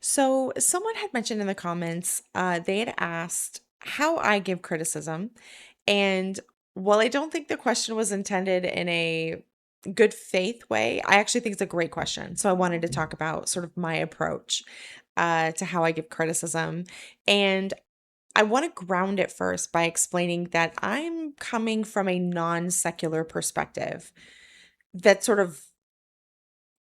So, someone had mentioned in the comments, they had asked how I give criticism. And while I don't think the question was intended in a good faith way, I actually think it's a great question. So, I wanted to talk about sort of my approach to how I give criticism. And I want to ground it first by explaining that I'm coming from a non secular perspective that sort of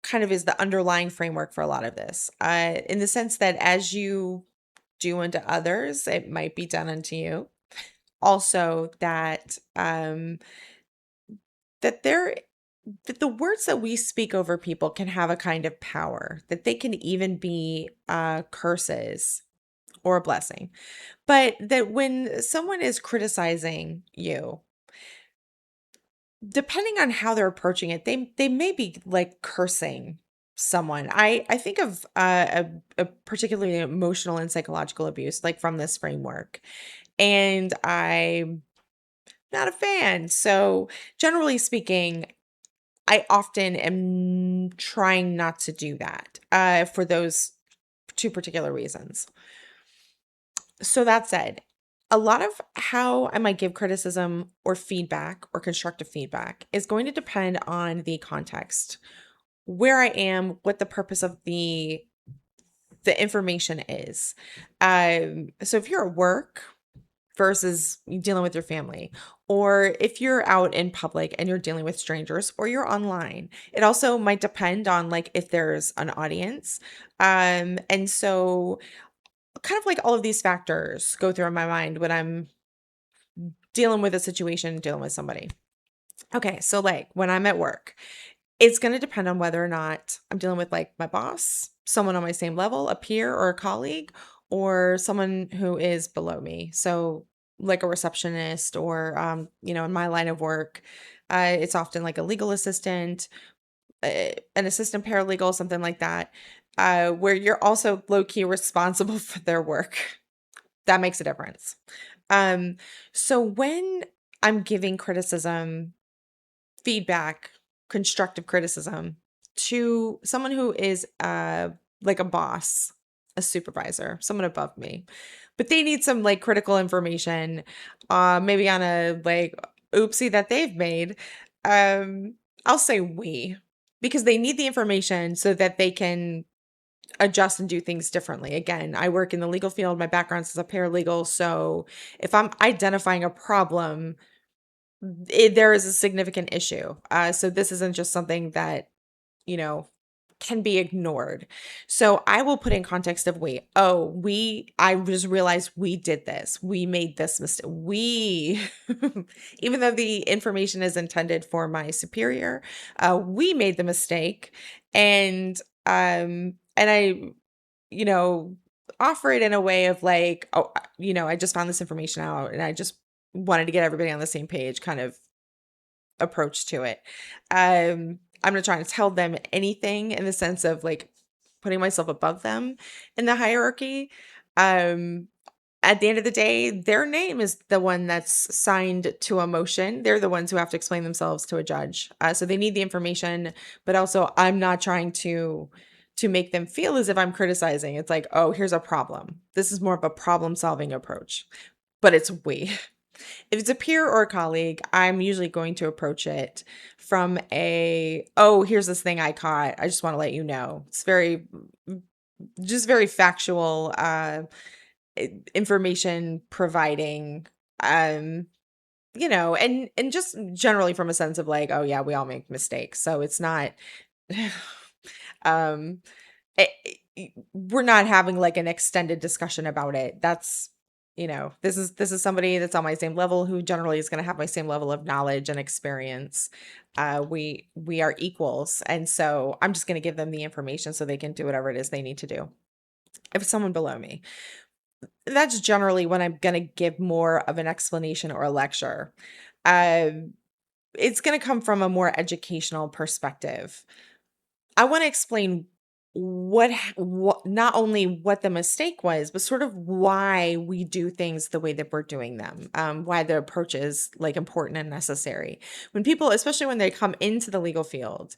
kind of is the underlying framework for a lot of this, in the sense that as you do unto others, it might be done unto you. Also, that there that the words that we speak over people can have a kind of power, that they can even be curses or a blessing. But that when someone is criticizing you, depending on how they're approaching it, they may be like cursing someone. I think of a particularly emotional and psychological abuse, like from this framework, and I'm not a fan. So generally speaking, I often am trying not to do that for those two particular reasons. So that said, a lot of how I might give criticism or feedback or constructive feedback is going to depend on the context, where I am, what the purpose of the information is. So if you're at work versus you dealing with your family, or if you're out in public and you're dealing with strangers, or you're online, it also might depend on like if there's an audience. And so kind of like all of these factors go through my mind when I'm dealing with a situation, dealing with somebody. Okay, so like when I'm at work, it's going to depend on whether or not I'm dealing with like my boss, someone on my same level, a peer or a colleague, or someone who is below me. So like a receptionist or in my line of work, it's often like a legal assistant, an assistant paralegal, something like that, where you're also low key responsible for their work. That makes a difference. Um, so when I'm giving criticism, feedback, constructive criticism to someone who is like a boss, a supervisor, someone above me, but they need some like critical information, maybe on a like oopsie that they've made. Um, I'll say we because they need the information so that they can adjust and do things differently. Again, I work in the legal field. My background is as a paralegal. So if I'm identifying a problem, there is a significant issue. So this isn't just something that, you know, can be ignored. So I will put in context of wait, I just realized we did this. We made this mistake. Even though the information is intended for my superior, we made the mistake. And I, you know, offer it in a way of like, I just found this information out and I just wanted to get everybody on the same page kind of approach to it. I'm not trying to tell them anything in the sense of like putting myself above them in the hierarchy. Um, at the end of the day, their name is the one that's signed to a motion. They're the ones who have to explain themselves to a judge. So they need the information, but also I'm not trying to make them feel as if I'm criticizing. It's like, oh, here's a problem. This is more of a problem solving approach, but it's we. If it's a peer or a colleague, I'm usually going to approach it from oh, here's this thing I caught. I just want to let you know. It's just very factual, information providing, um, and just generally from a sense of like, oh yeah, we all make mistakes. So it's not, um, we're not having like an extended discussion about it. This is somebody that's on my same level who generally is going to have my same level of knowledge and experience. We are equals, and so I'm just going to give them the information so they can do whatever it is they need to do. If it's someone below me, that's generally when I'm going to give more of an explanation or a lecture. Um, it's going to come from a more educational perspective. I want to explain what not only what the mistake was, but sort of why we do things the way that we're doing them. Why the approach is like important and necessary. When people, especially when they come into the legal field,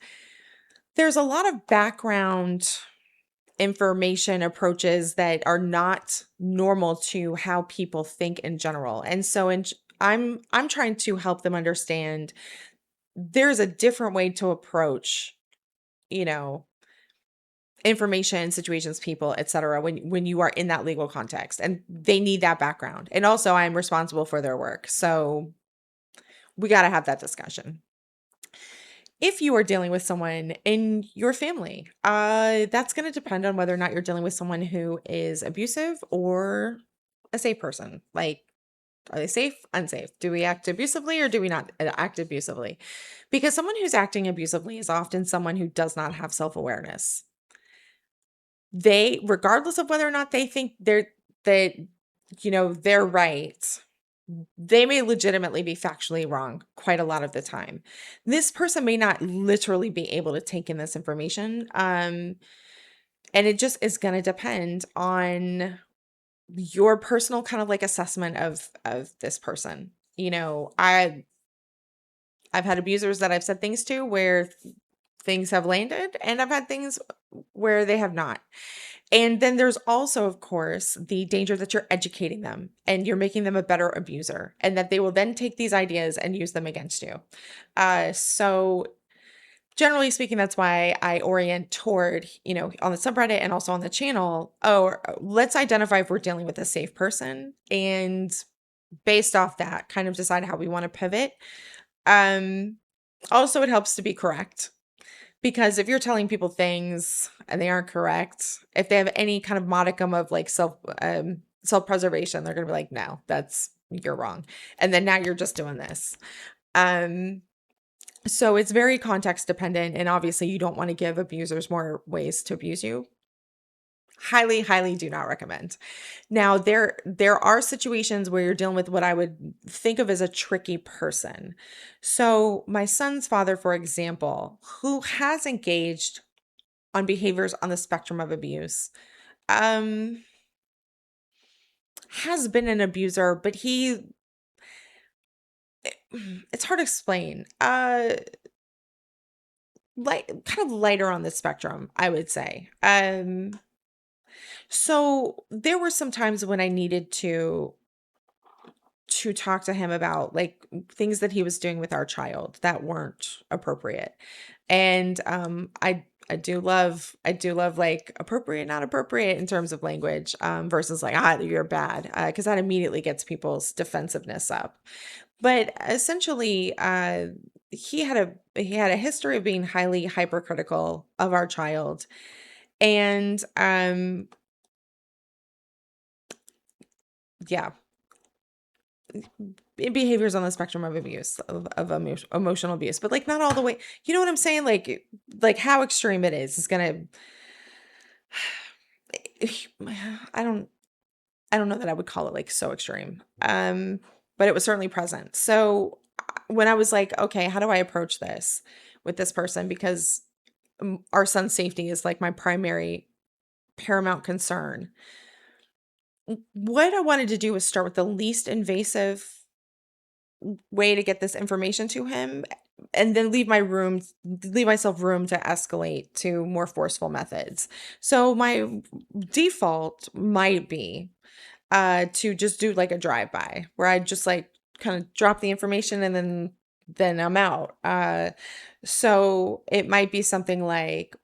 there's a lot of background information approaches that are not normal to how people think in general. And so I'm trying to help them understand there's a different way to approach, you know, information, situations, people, etc. when you are in that legal context, and they need that background. And also I'm responsible for their work. So we got to have that discussion. If you are dealing with someone in your family, that's going to depend on whether or not you're dealing with someone who is abusive or a safe person. Like, are they safe, unsafe? Do we act abusively or do we not act abusively? Because someone who's acting abusively is often someone who does not have self-awareness. They, regardless of whether or not they think that, they're right, they may legitimately be factually wrong quite a lot of the time. This person may not literally be able to take in this information. And it just is going to depend on your personal kind of like assessment of this person. I've had abusers that I've said things to where things have landed, and I've had things where they have not. And then there's also, of course, the danger that you're educating them and you're making them a better abuser, and that they will then take these ideas and use them against you. So generally speaking, that's why I orient toward, on the subreddit and also on the channel. Oh, let's identify if we're dealing with a safe person, and based off that, kind of decide how we want to pivot. Also, it helps to be correct. Because if you're telling people things and they aren't correct, if they have any kind of modicum of like self-preservation, they're gonna be like, no, you're wrong. And then now you're just doing this. So it's very context dependent, and obviously you don't want to give abusers more ways to abuse you. Highly, highly do not recommend. Now, there are situations where you're dealing with what I would think of as a tricky person. So my son's father, for example, who has engaged on behaviors on the spectrum of abuse, um, has been an abuser, but it's hard to explain. Kind of lighter on the spectrum, I would say. So there were some times when I needed to talk to him about like things that he was doing with our child that weren't appropriate. And I do love like appropriate, not appropriate in terms of language, versus like, you're bad, because that immediately gets people's defensiveness up. But essentially, he had a history of being highly hypercritical of our child. And yeah, behaviors on the spectrum of abuse, of emotional abuse, but like not all the way. You know what I'm saying? Like how extreme it is gonna. I don't I don't know that I would call it like so extreme. But it was certainly present. So when I was like, okay, how do I approach this with this person? Because our son's safety is like my primary paramount concern. What I wanted to do was start with the least invasive way to get this information to him, and then leave myself room to escalate to more forceful methods. So my default might be to just do like a drive-by where I just like kind of drop the information and then I'm out. So it might be something like,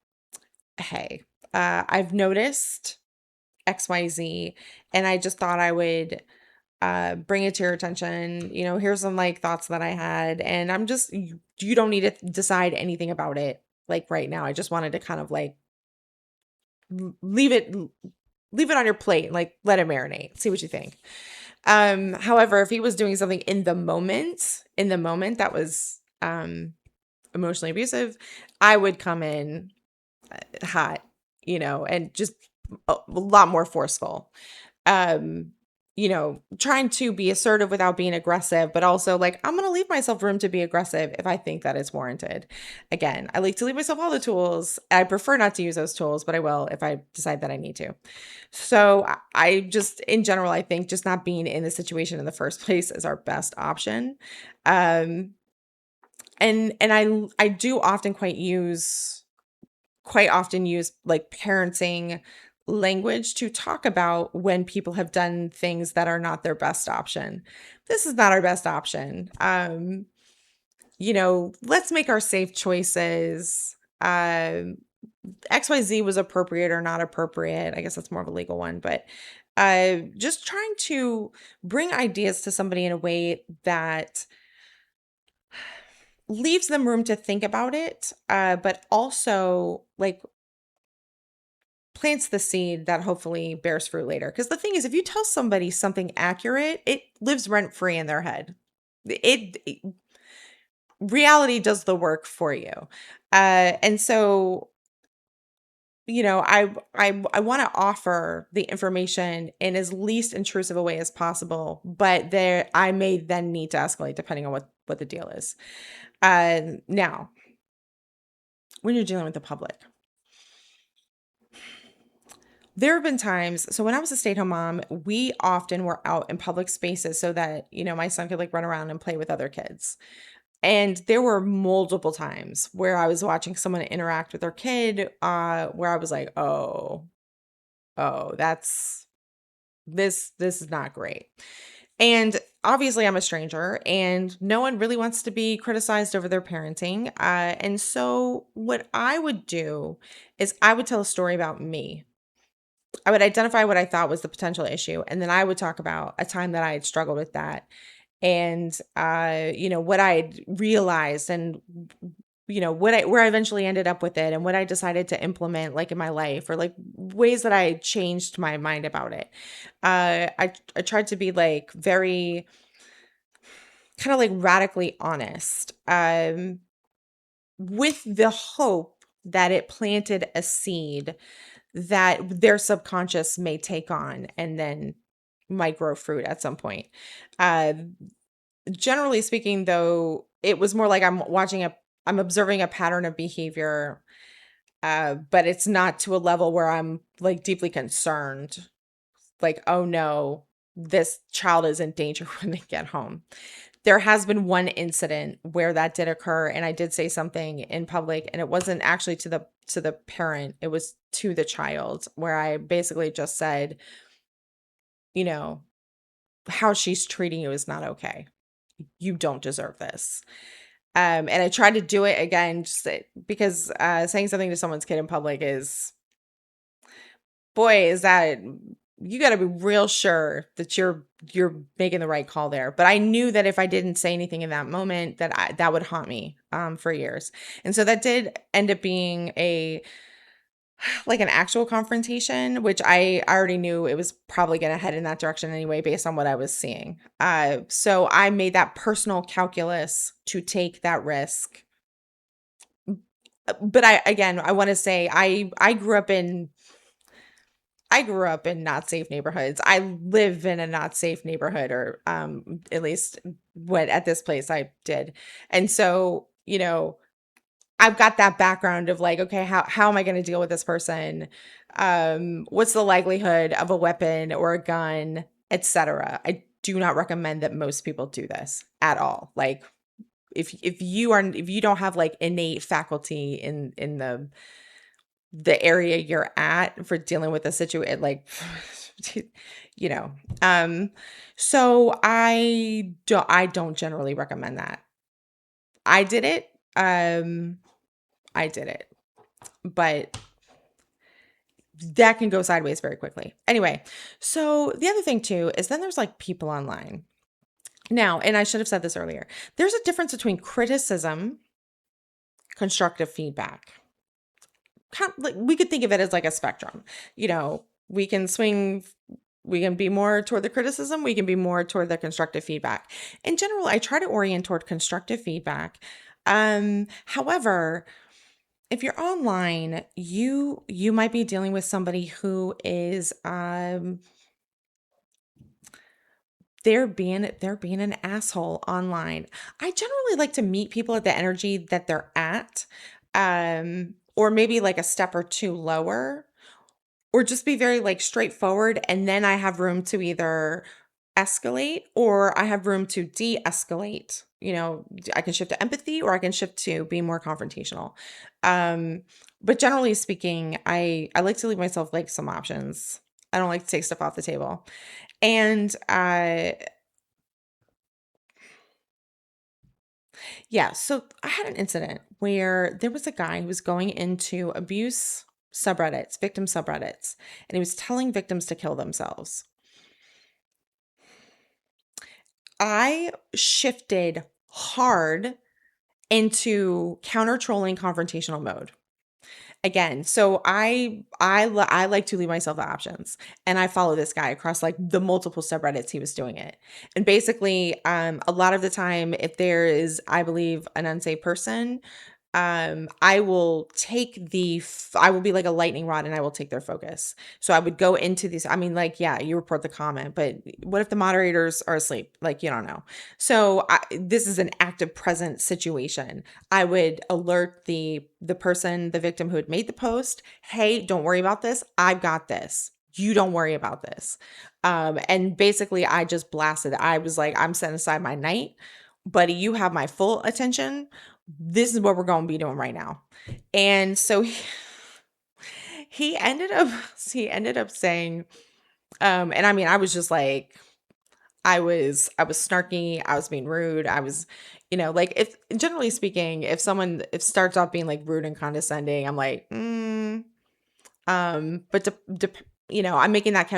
hey, I've noticed XYZ, and I just thought I would bring it to your attention. Here's some like thoughts that I had, and you don't need to decide anything about it like right now. I just wanted to kind of like leave it on your plate and like let it marinate, see what you think. However, if he was doing something in the moment that was emotionally abusive, I would come in hot, and just a lot more forceful. Trying to be assertive without being aggressive, but also like, I'm going to leave myself room to be aggressive if I think that it's warranted. Again, I like to leave myself all the tools. I prefer not to use those tools, but I will if I decide that I need to. So I just, in general, I think just not being in the situation in the first place is our best option. And I do often quite use quite often use like parenting language to talk about when people have done things that are not their best option. This is not our best option. Let's make our safe choices. XYZ was appropriate or not appropriate. I guess that's more of a legal one, but just trying to bring ideas to somebody in a way that leaves them room to think about it, but also like plants the seed that hopefully bears fruit later. Because the thing is, if you tell somebody something accurate, it lives rent free in their head. It reality does the work for you. And so I want to offer the information in as least intrusive a way as possible, but there I may then need to escalate depending on what the deal is. Now, when you're dealing with the public, there have been times. So when I was a stay-at-home mom, we often were out in public spaces so that my son could like run around and play with other kids. And there were multiple times where I was watching someone interact with their kid, where I was like, oh, that's this is not great. And obviously, I'm a stranger, and no one really wants to be criticized over their parenting. And so, what I would do is I would tell a story about me. I would identify what I thought was the potential issue, and then I would talk about a time that I had struggled with that, and what I had realized, and where I eventually ended up with it, and what I decided to implement like in my life, or like ways that I changed my mind about it. I tried to be like very kind of like radically honest, with the hope that it planted a seed that their subconscious may take on and then might grow fruit at some point. Uh, Generally speaking, though, it was more like I'm observing a pattern of behavior, but it's not to a level where I'm like deeply concerned, like, oh no, this child is in danger when they get home. There has been one incident where that did occur, and I did say something in public, and it wasn't actually to the parent, it was to the child, where I basically just said, you know, how she's treating you is not okay. You don't deserve this. And I tried to do it again because saying something to someone's kid in public is, boy, is that you got to be real sure that you're making the right call there. But I knew that if I didn't say anything in that moment, that would haunt me for years. And so that did end up being like an actual confrontation, which I already knew it was probably going to head in that direction anyway, based on what I was seeing. So I made that personal calculus to take that risk. But I want to say I grew up in not safe neighborhoods. I live in a not safe neighborhood, or at least what at this place I did. And so, I've got that background of like, okay, how am I going to deal with this person? What's the likelihood of a weapon or a gun, etc. I do not recommend that most people do this at all. Like if you don't have like innate faculty in the area you're at for dealing with a situation, like you know. So I don't generally recommend that. I did it. I did it. But that can go sideways very quickly. Anyway, so the other thing too is then there's like people online. Now, and I should have said this earlier, there's a difference between criticism, constructive feedback. Like we could think of it as like a spectrum. We can swing, we can be more toward the criticism, we can be more toward the constructive feedback. In general, I try to orient toward constructive feedback. However, if you're online, you might be dealing with somebody who is they're being an asshole online. I generally like to meet people at the energy that they're at, or maybe like a step or two lower, or just be very like straightforward, and then I have room to either escalate or I have room to de-escalate, I can shift to empathy or I can shift to being more confrontational. Um, but generally speaking, I like to leave myself like some options. I don't like to take stuff off the table. And yeah, so I had an incident where there was a guy who was going into abuse subreddits, victim subreddits, and he was telling victims to kill themselves. I shifted hard into counter trolling confrontational mode. Again, so I like to leave myself the options, and I follow this guy across like the multiple subreddits he was doing it. And basically, a lot of the time, if there is, I believe, an unsafe person, I will I will be like a lightning rod and I will take their focus. So I would go into these, I mean, like, yeah, you report the comment, but what if the moderators are asleep? Like, you don't know. So this is an active present situation. I would alert the person, the victim who had made the post, hey, don't worry about this. I've got this. You don't worry about this. And basically I just blasted it. I was like, I'm setting aside my night, buddy, you have my full attention. This is what we're going to be doing right now. And so he ended up saying, and I mean, I was just like, I was snarky, I was being rude, I was, like, if generally speaking, if someone if starts off being like rude and condescending, I'm like, but I'm making that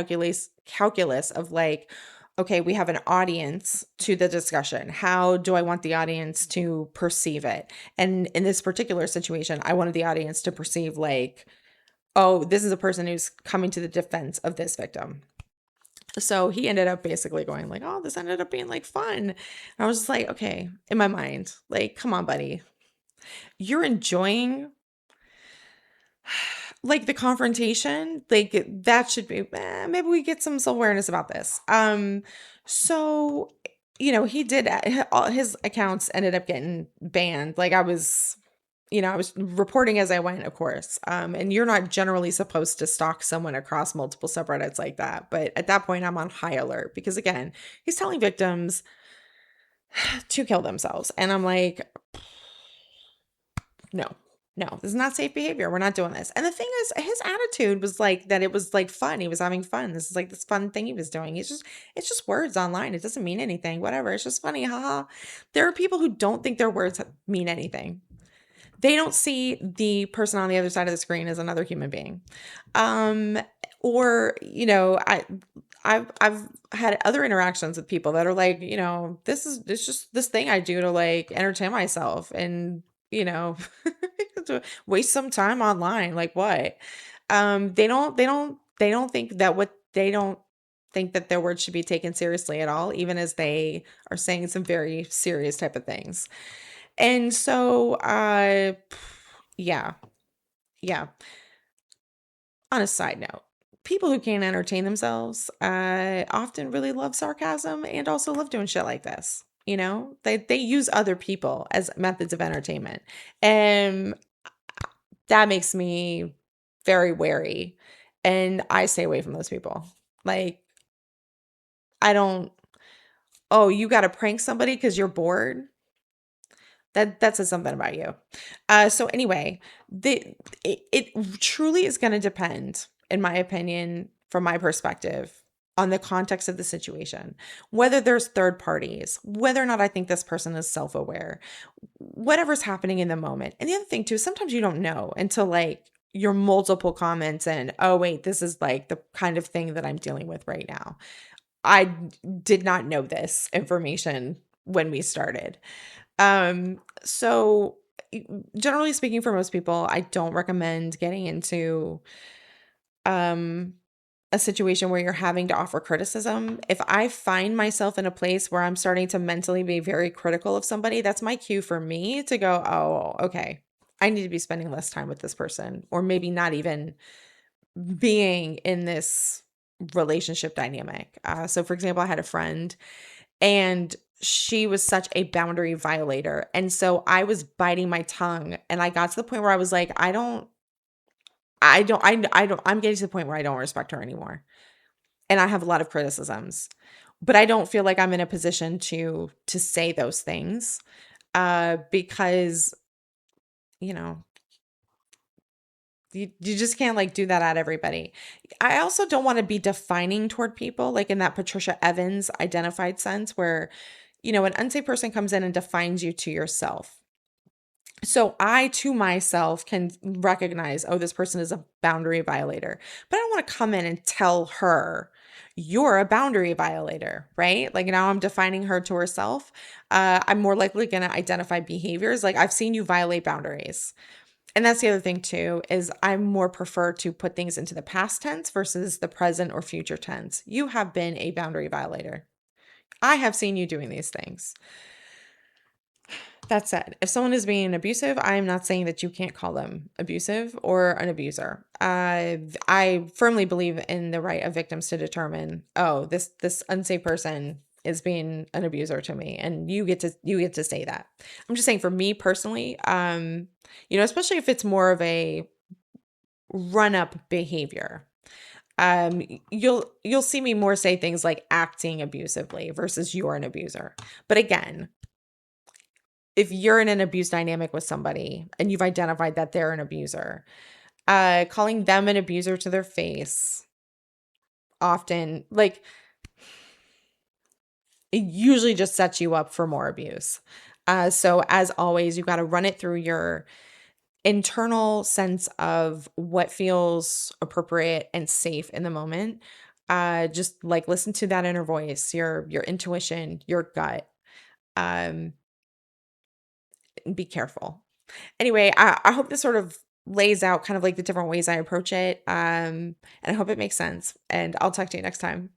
calculus of like, okay, we have an audience to the discussion. How do I want the audience to perceive it? And in this particular situation, I wanted the audience to perceive like, oh, this is a person who's coming to the defense of this victim. So he ended up basically going like, oh, this ended up being like fun. And I was just like, okay, in my mind, like, come on, buddy. You're enjoying like the confrontation, like that should be maybe we get some self-awareness about this. So he did all his accounts ended up getting banned. Like I was reporting as I went, of course. And you're not generally supposed to stalk someone across multiple subreddits like that. But at that point, I'm on high alert because, again, he's telling victims to kill themselves. And I'm like, no, no, this is not safe behavior. We're not doing this. And the thing is, his attitude was like that it was like fun. He was having fun. This is like this fun thing he was doing. It's just words online. It doesn't mean anything. Whatever. It's just funny. Haha. There are people who don't think their words mean anything. They don't see the person on the other side of the screen as another human being. Um, or, I've had other interactions with people that are like, it's just this thing I do to like entertain myself and, to waste some time online. Like what? They don't think that what they don't think that their words should be taken seriously at all, even as they are saying some very serious type of things. And so, yeah, yeah. On a side note, people who can't entertain themselves, often really love sarcasm and also love doing shit like this. They use other people as methods of entertainment, and that makes me very wary. And I stay away from those people. Like, I don't. Oh, you got to prank somebody because you're bored. That says something about you. So anyway, it truly is going to depend, in my opinion, from my perspective, on the context of the situation, whether there's third parties, whether or not I think this person is self-aware, whatever's happening in the moment. And the other thing too, sometimes you don't know until like your multiple comments and, oh wait, this is like the kind of thing that I'm dealing with right now. I did not know this information when we started. So generally speaking, for most people, I don't recommend getting into um a situation where you're having to offer criticism. If I find myself in a place where I'm starting to mentally be very critical of somebody, that's my cue for me to go, oh, okay, I need to be spending less time with this person, or maybe not even being in this relationship dynamic. So for example, I had a friend and she was such a boundary violator. And so I was biting my tongue and I got to the point where I was like, I'm getting to the point where I don't respect her anymore. And I have a lot of criticisms. but I don't feel like I'm in a position to say those things because, you know, you just can't like do that at everybody. I also don't want to be defining toward people like in that Patricia Evans identified sense where, an unsafe person comes in and defines you to yourself. So I to myself can recognize, oh, this person is a boundary violator. But I don't want to come in and tell her you're a boundary violator, right? Like now I'm defining her to herself. I'm more likely going to identify behaviors. Like I've seen you violate boundaries. And that's the other thing too, is I more prefer to put things into the past tense versus the present or future tense. You have been a boundary violator. I have seen you doing these things. That said, if someone is being abusive, I'm not saying that you can't call them abusive or an abuser. I firmly believe in the right of victims to determine, oh, this unsafe person is being an abuser to me, and you get to say that. I'm just saying for me personally, especially if it's more of a run up behavior. You'll see me more say things like acting abusively versus you're an abuser. But again, if you're in an abuse dynamic with somebody and you've identified that they're an abuser, calling them an abuser to their face often, like, it usually just sets you up for more abuse. So as always, you got to run it through your internal sense of what feels appropriate and safe in the moment. Just like listen to that inner voice, your intuition, your gut. Um, and be careful. Anyway, I hope this sort of lays out kind of like the different ways I approach it. And I hope it makes sense. And I'll talk to you next time.